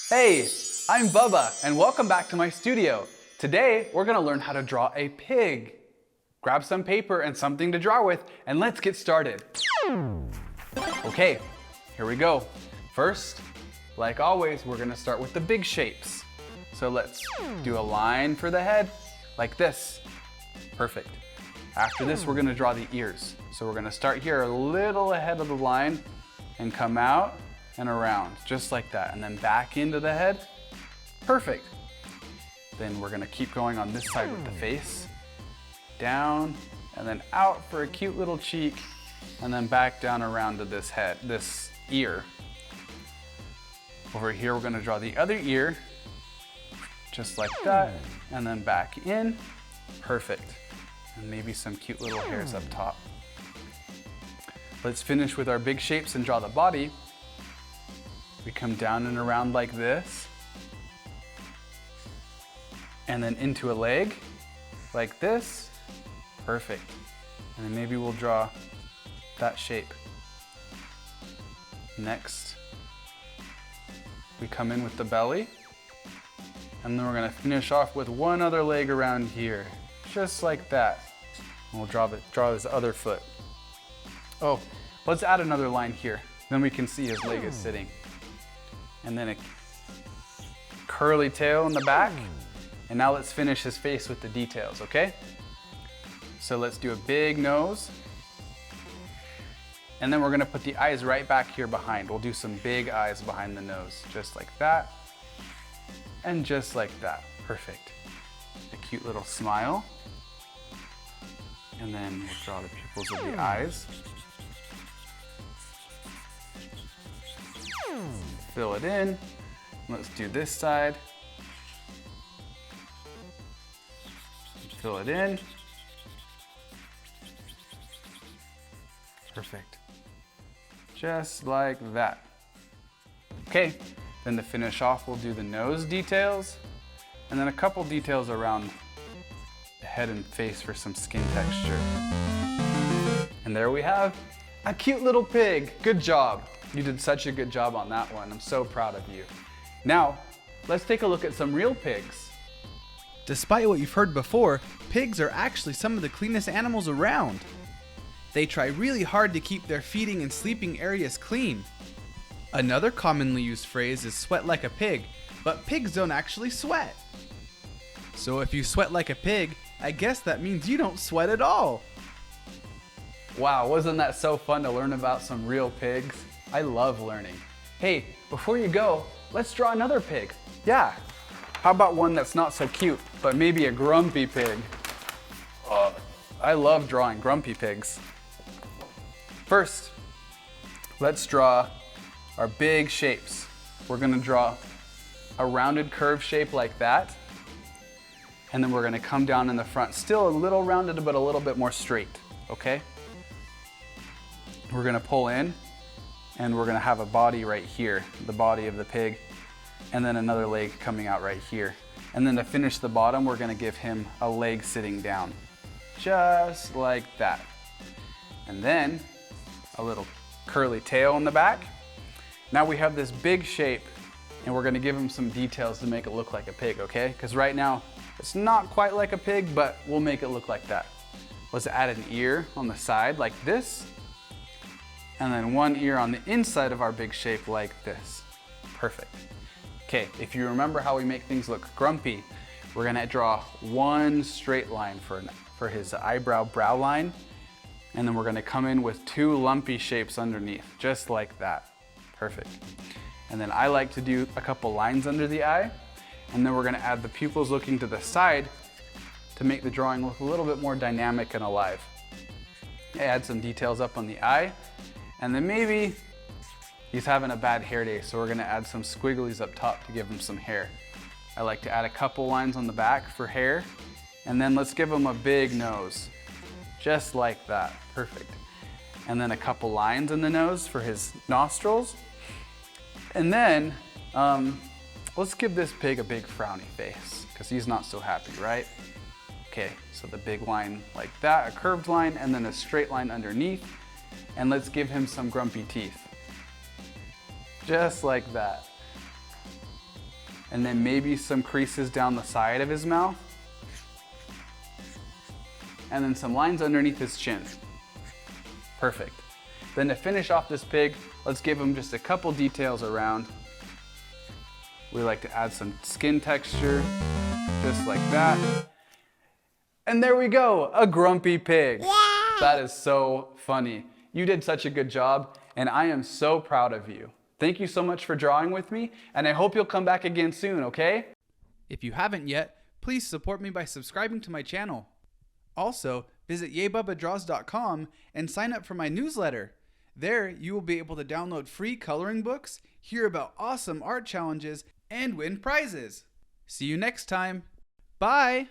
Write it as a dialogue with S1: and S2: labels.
S1: Hey, I'm Bubba, and welcome back to my studio. Today, we're gonna learn how to draw a pig. Grab some paper and something to draw with, and let's get started. Okay, here we go. First, like always, we're gonna start with the big shapes. So let's do a line for the head, like this. Perfect. After this, we're gonna draw the ears. So we're gonna start here a little ahead of the line and come out and around, just like that, and then back into the head. Perfect. Then we're gonna keep going on this side with the face. Down, and then out for a cute little cheek, and then back down around to this head, this ear. Over here, we're gonna draw the other ear, just like that, and then back in. Perfect. And maybe some cute little hairs up top. Let's finish with our big shapes and draw the body. We come down and around like this, and then into a leg, like this. Perfect. And then maybe we'll draw that shape. Next, we come in with the belly, and then we're gonna finish off with one other leg around here, just like that. And we'll draw his other foot. Oh, let's add another line here. Then we can see his leg is sitting. And then a curly tail in the back. And now let's finish his face with the details, okay? So let's do a big nose. And then we're gonna put the eyes right back here behind. We'll do some big eyes behind the nose, just like that. And just like that, perfect. A cute little smile. And then we'll draw the pupils of the eyes. Fill it in. Let's do this side. Fill it in. Perfect. Just like that. Okay, then to finish off, we'll do the nose details, and then a couple details around the head and face for some skin texture. And there we have a cute little pig. Good job. You did such a good job on that one. I'm so proud of you. Now, let's take a look at some real pigs.
S2: Despite what you've heard before, pigs are actually some of the cleanest animals around. They try really hard to keep their feeding and sleeping areas clean. Another commonly used phrase is sweat like a pig, but pigs don't actually sweat. So if you sweat like a pig, I guess that means you don't sweat at all.
S1: Wow, wasn't that so fun to learn about some real pigs? I love learning. Hey, before you go, let's draw another pig. Yeah, how about one that's not so cute, but maybe a grumpy pig? Oh, I love drawing grumpy pigs. First, let's draw our big shapes. We're gonna draw a rounded curve shape like that, and then we're gonna come down in the front, still a little rounded, but a little bit more straight, okay? We're gonna pull in, and we're gonna have a body right here, the body of the pig, and then another leg coming out right here. And then to finish the bottom, we're gonna give him a leg sitting down, just like that. And then a little curly tail in the back. Now we have this big shape, and we're gonna give him some details to make it look like a pig, okay? Because right now, it's not quite like a pig, but we'll make it look like that. Let's add an ear on the side like this, and then one ear on the inside of our big shape like this. Perfect. Okay, if you remember how we make things look grumpy, we're gonna draw one straight line for his eyebrow brow line, and then we're gonna come in with two lumpy shapes underneath, just like that. Perfect. And then I like to do a couple lines under the eye, and then we're gonna add the pupils looking to the side to make the drawing look a little bit more dynamic and alive. Add some details up on the eye, and then maybe he's having a bad hair day, so we're gonna add some squigglies up top to give him some hair. I like to add a couple lines on the back for hair, and then let's give him a big nose, just like that. Perfect. And then a couple lines in the nose for his nostrils. And then let's give this pig a big frowny face, because he's not so happy, right? Okay, so the big line like that, a curved line, and then a straight line underneath. And let's give him some grumpy teeth. Just like that. and then maybe some creases down the side of his mouth, and then some lines underneath his chin. Perfect. Then to finish off this pig, let's give him just a couple details around. We like to add some skin texture, just like that. And there we go, a grumpy pig.
S3: Yeah.
S1: That is so funny. You did such a good job, and I am so proud of you. Thank you so much for drawing with me, and I hope you'll come back again soon, okay?
S2: If you haven't yet, please support me by subscribing to my channel. Also, visit YayBubbaDraws.com and sign up for my newsletter. There, you will be able to download free coloring books, hear about awesome art challenges, and win prizes. See you next time. Bye!